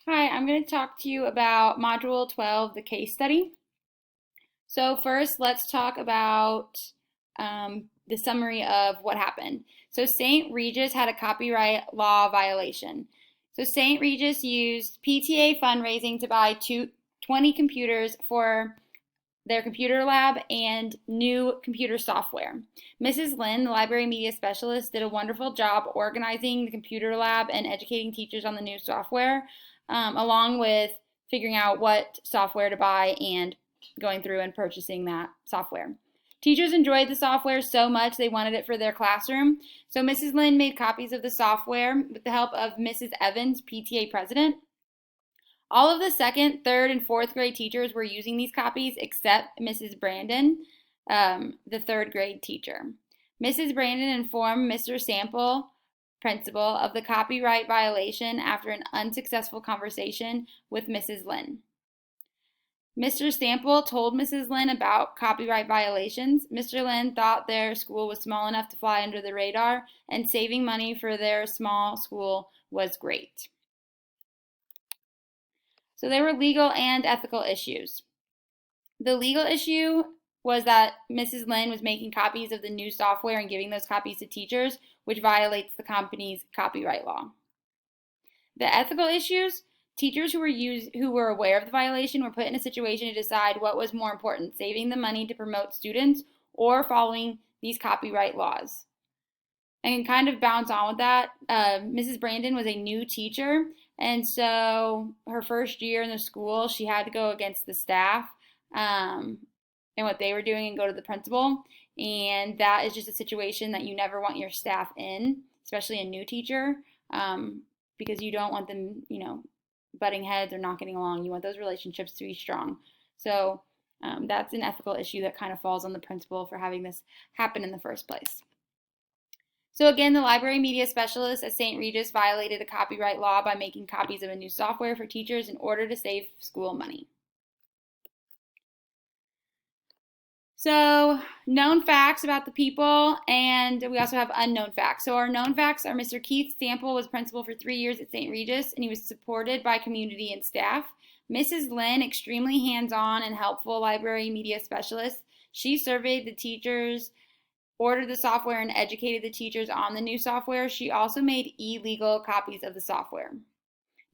Hi, I'm going to talk to you about Module 12, the case study. So first, let's talk about the summary of what happened. So St. Regis had a copyright law violation. So St. Regis used PTA fundraising to buy 20 computers for their computer lab and new computer software. Mrs. Lynn, the library media specialist, did a wonderful job organizing the computer lab and educating teachers on the new software, along with figuring out what software to buy and going through and purchasing that software. Teachers enjoyed the software so much they wanted it for their classroom, so Mrs. Lynn made copies of the software with the help of Mrs. Evans, PTA president. All of the second, third, and fourth grade teachers were using these copies except Mrs. Brandon, the third grade teacher. Mrs. Brandon informed Mr. Sample, principal, of the copyright violation after an unsuccessful conversation with Mrs. Lynn. Mr. Sample told Mrs. Lynn about copyright violations. Mr. Lynn thought their school was small enough to fly under the radar, and saving money for their small school was great. So there were legal and ethical issues. The legal issue was that Mrs. Lynn was making copies of the new software and giving those copies to teachers, which violates the company's copyright law. The ethical issues, teachers who were aware of the violation were put in a situation to decide what was more important, saving the money to promote students or following these copyright laws. And kind of bounce on with that, Mrs. Brandon was a new teacher, and so her first year in the school, she had to go against the staff and what they were doing and go to the principal. And that is just a situation that you never want your staff in, especially a new teacher, because you don't want them, butting heads or not getting along. You want those relationships to be strong. So that's an ethical issue that kind of falls on the principal for having this happen in the first place. So again, the library media specialist at St. Regis violated a copyright law by making copies of a new software for teachers in order to save school money. So known facts about the people, and we also have unknown facts. So our known facts are Mr. Keith Sample was principal for 3 years at St. Regis, and he was supported by community and staff. Mrs. Lynn, extremely hands-on and helpful library media specialist. She surveyed the teachers, ordered the software, and educated the teachers on the new software. She also made illegal copies of the software.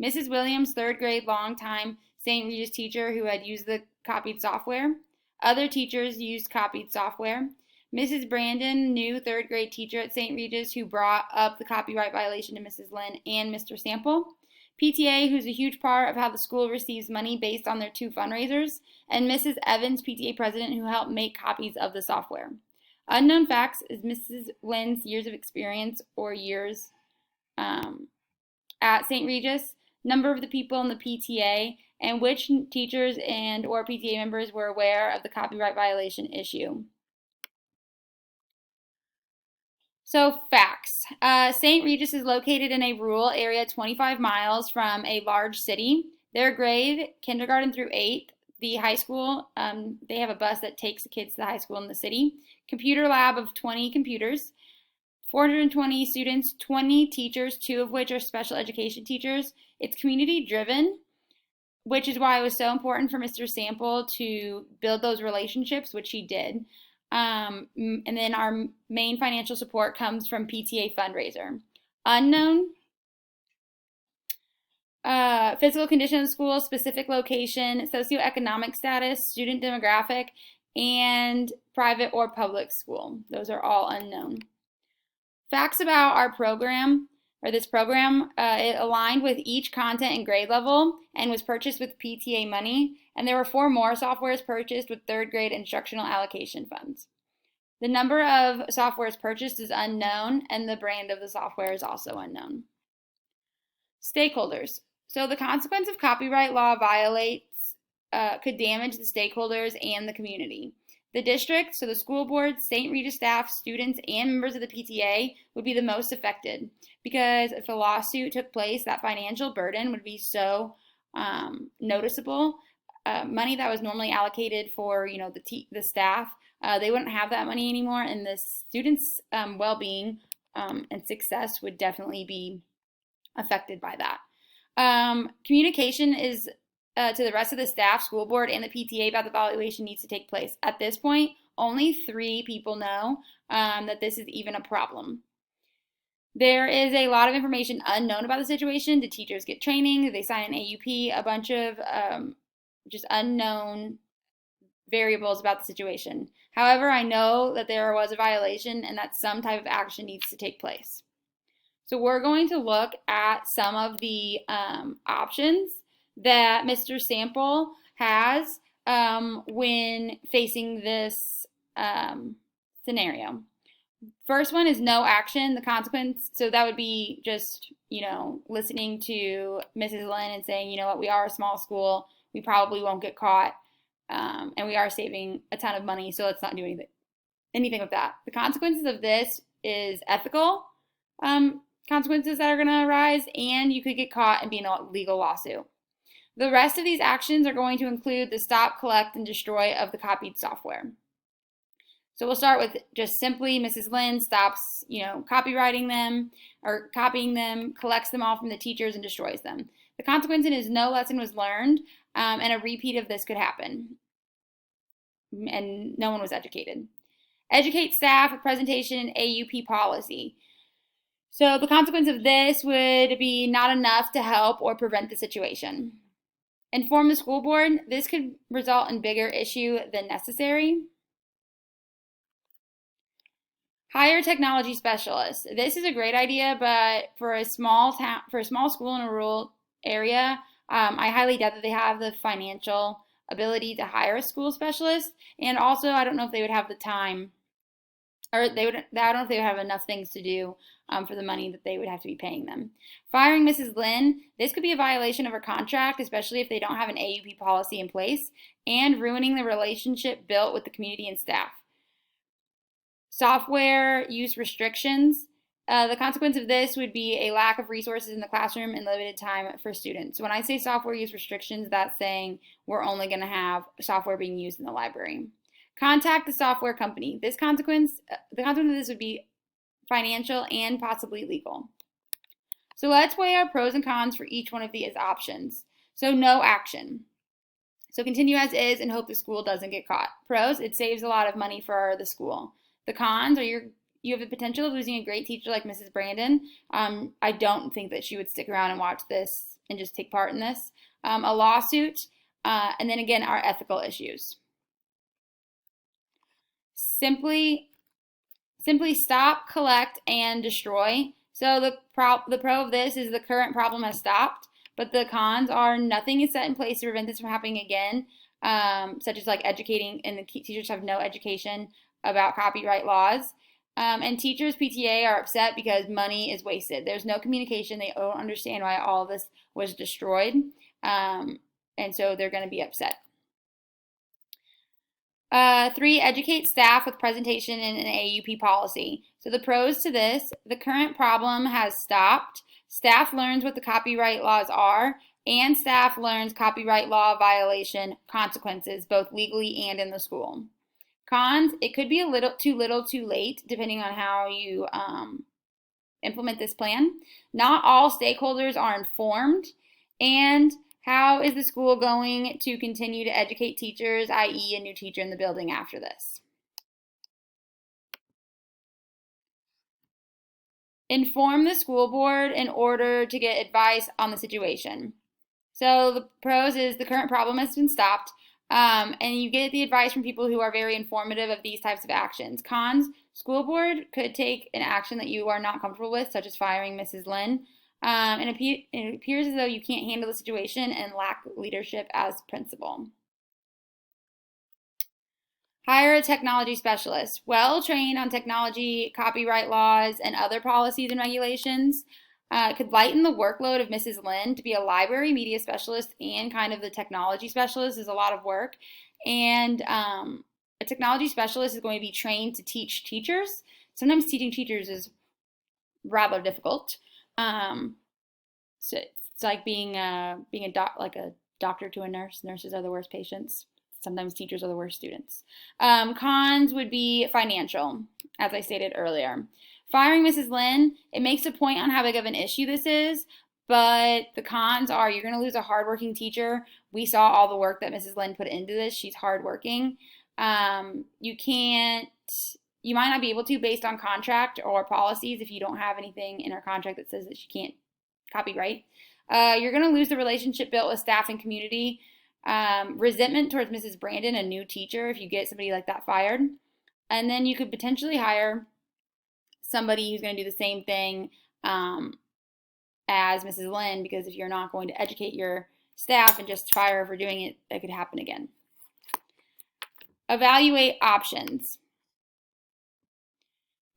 Mrs. Williams, third grade, longtime St. Regis teacher who had used the copied software. Other teachers used copied software. Mrs. Brandon, new third grade teacher at St. Regis who brought up the copyright violation to Mrs. Lynn and Mr. Sample. PTA, who's a huge part of how the school receives money based on their 2 fundraisers. And Mrs. Evans, PTA president, who helped make copies of the software. Unknown facts is Mrs. Lynn's years of experience or years at St. Regis, number of the people in the PTA, and which teachers and or PTA members were aware of the copyright violation issue. So facts. St. Regis is located in a rural area 25 miles from a large city. Their grade, kindergarten through 8th, the high school, they have a bus that takes the kids to the high school in the city. Computer lab of 20 computers, 420 students, 20 teachers, 2 of which are special education teachers. It's community driven, which is why it was so important for Mr. Sample to build those relationships, which he did. And then our main financial support comes from PTA fundraiser. Unknown, physical condition of the school, specific location, socioeconomic status, student demographic, and private or public school. Those are all unknown. Facts about our program, or this program, it aligned with each content and grade level and was purchased with PTA money, and there were 4 more softwares purchased with 3rd grade instructional allocation funds. The number of softwares purchased is unknown, and the brand of the software is also unknown. Stakeholders. So the consequence of copyright law violates could damage the stakeholders and the community. The district, so the school board, St. Regis staff, students, and members of the PTA would be the most affected because if a lawsuit took place, that financial burden would be so noticeable. Money that was normally allocated for, the staff, they wouldn't have that money anymore, and the students' well-being and success would definitely be affected by that. Communication is to the rest of the staff, school board, and the PTA about the evaluation needs to take place. At this point, only 3 people know that this is even a problem. There is a lot of information unknown about the situation. Did teachers get training? Did they sign an AUP? A bunch of just unknown variables about the situation. However, I know that there was a violation and that some type of action needs to take place. So we're going to look at some of the options that Mr. Sample has when facing this scenario. First one is no action. The consequence, so that would be just, listening to Mrs. Lynn and saying, you know what, we are a small school. We probably won't get caught. And we are saving a ton of money, so let's not do anything with that. The consequences of this is ethical consequences that are going to arise, and you could get caught and be in a legal lawsuit. The rest of these actions are going to include the stop, collect, and destroy of the copied software. So we'll start with just simply Mrs. Lynn stops, copywriting them or copying them, collects them all from the teachers, and destroys them. The consequence is no lesson was learned, and a repeat of this could happen, and no one was educated. Educate staff with presentation and AUP policy. So the consequence of this would be not enough to help or prevent the situation. Inform the school board. This could result in bigger issue than necessary. Hire technology specialists. This is a great idea, but for a small school in a rural area, I highly doubt that they have the financial ability to hire a school specialist, and also I don't know if they would have the time, or I don't know if they would have enough things to do for the money that they would have to be paying them. Firing Mrs. Lynn, this could be a violation of her contract, especially if they don't have an AUP policy in place, and ruining the relationship built with the community and staff. Software use restrictions. The consequence of this would be a lack of resources in the classroom and limited time for students. So when I say software use restrictions, that's saying we're only going to have software being used in the library. Contact the software company. The consequence of this would be financial and possibly legal. So let's weigh our pros and cons for each one of these options. So no action. So continue as is and hope the school doesn't get caught. Pros, it saves a lot of money for the school. The cons are you have the potential of losing a great teacher like Mrs. Brandon. I don't think that she would stick around and watch this and just take part in this. A lawsuit, and then again, our ethical issues. Simply stop, collect, and destroy. So the pro of this is the current problem has stopped, but the cons are nothing is set in place to prevent this from happening again, such as like educating, and the teachers have no education about copyright laws. And teachers, PTA, are upset because money is wasted. There's no communication. They don't understand why all this was destroyed. And so they're going to be upset. 3, educate staff with presentation and an AUP policy. So the pros to this, the current problem has stopped. Staff learns what the copyright laws are, and staff learns copyright law violation consequences, both legally and in the school. Cons, it could be a little too late, depending on how you implement this plan. Not all stakeholders are informed, and how is the school going to continue to educate teachers, i.e. a new teacher in the building after this? Inform the school board in order to get advice on the situation. So the pros is the current problem has been stopped. And you get the advice from people who are very informative of these types of actions. Cons, school board could take an action that you are not comfortable with, such as firing Mrs. Lynn. And it appears as though you can't handle the situation and lack leadership as principal. Hire a technology specialist, well trained on technology, copyright laws, and other policies and regulations. Could lighten the workload of Mrs. Lynn. To be a library media specialist and kind of the technology specialist is a lot of work. And a technology specialist is going to be trained to teach teachers. Sometimes teaching teachers is rather difficult. So it's like being a doctor to a nurse. Nurses are the worst patients. Sometimes teachers are the worst students. Cons would be financial, as I stated earlier. Firing Mrs. Lynn, it makes a point on how big of an issue this is, but the cons are you're going to lose a hardworking teacher. We saw all the work that Mrs. Lynn put into this. She's hardworking. You might not be able to based on contract or policies if you don't have anything in our contract that says that she can't copyright. You're going to lose the relationship built with staff and community. Resentment towards Mrs. Brandon, a new teacher, if you get somebody like that fired. And then you could potentially hire somebody who's going to do the same thing as Mrs. Lynn, because if you're not going to educate your staff and just fire her for doing it, that could happen again. Evaluate options.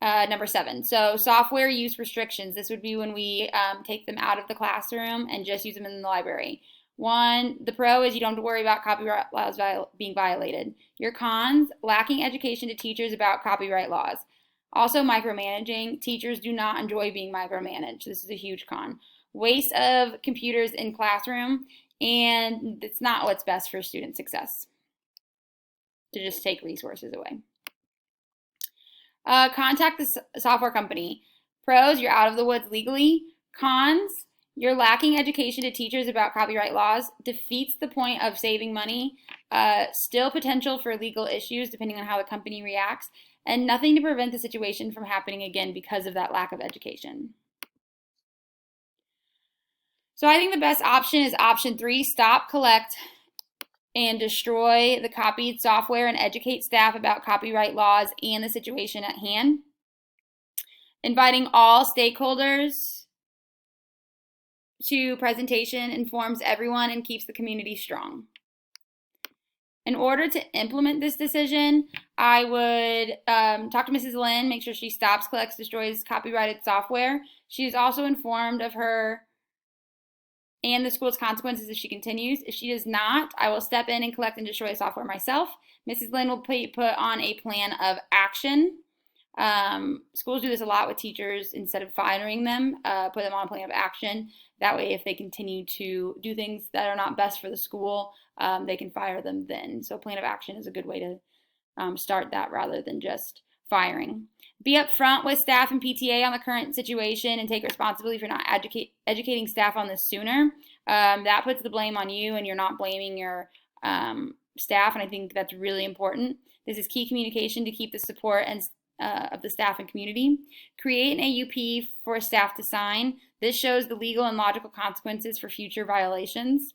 Number 7. So software use restrictions. This would be when we take them out of the classroom and just use them in the library. 1, the pro is you don't have to worry about copyright laws being violated. Your cons, lacking education to teachers about copyright laws. Also micromanaging. Teachers do not enjoy being micromanaged. This is a huge con. Waste of computers in classroom, and it's not what's best for student success to just take resources away. Contact the software company. Pros, you're out of the woods legally. Cons, you're lacking education to teachers about copyright laws, defeats the point of saving money, still potential for legal issues depending on how the company reacts, and nothing to prevent the situation from happening again because of that lack of education. So I think the best option is option 3, stop, collect, and destroy the copied software and educate staff about copyright laws and the situation at hand. Inviting all stakeholders to presentation informs everyone and keeps the community strong. In order to implement this decision, I would talk to Mrs. Lynn, make sure she stops, collects, destroys copyrighted software. She is also informed of her and the school's consequences if she continues. If she does not, I will step in and collect and destroy the software myself. Mrs. Lynn will put on a plan of action. Schools do this a lot with teachers. Instead of firing them, put them on a plan of action. That way, if they continue to do things that are not best for the school, they can fire them then. So plan of action is a good way to start that rather than just firing. Be upfront with staff and PTA on the current situation and take responsibility for not educating staff on this sooner. That puts the blame on you and you're not blaming your staff, and I think that's really important. This is key communication to keep the support and of the staff and community. Create an AUP for staff to sign. This shows the legal and logical consequences for future violations.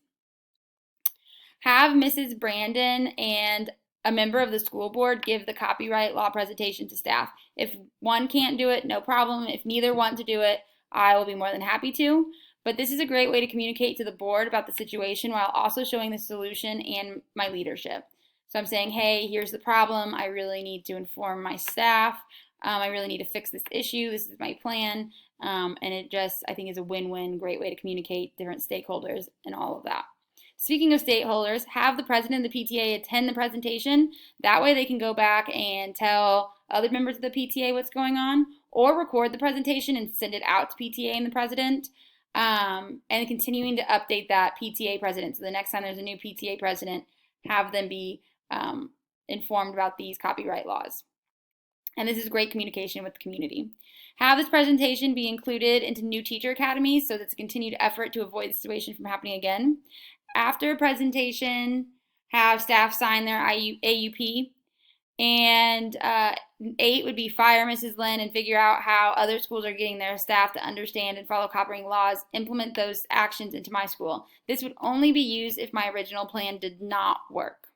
Have Mrs. Brandon and a member of the school board give the copyright law presentation to staff. If one can't do it, no problem. If neither want to do it, I will be more than happy to. But this is a great way to communicate to the board about the situation while also showing the solution and my leadership. So I'm saying, hey, here's the problem. I really need to inform my staff. I really need to fix this issue. This is my plan. And it just, I think, is a win-win, great way to communicate different stakeholders and all of that. Speaking of stakeholders, have the president of the PTA attend the presentation. That way they can go back and tell other members of the PTA what's going on, or record the presentation and send it out to PTA and the president, and continuing to update that PTA president. So the next time there's a new PTA president, have them be informed about these copyright laws. And this is great communication with the community. Have this presentation be included into new teacher academies so that's a continued effort to avoid the situation from happening again. After a presentation, have staff sign their AUP. And 8 would be fire Mrs. Lynn and figure out how other schools are getting their staff to understand and follow copyright laws, implement those actions into my school. This would only be used if my original plan did not work.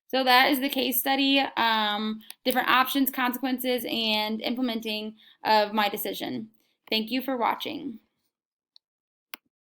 So that is the case study, different options, consequences, and implementing of my decision. Thank you for watching.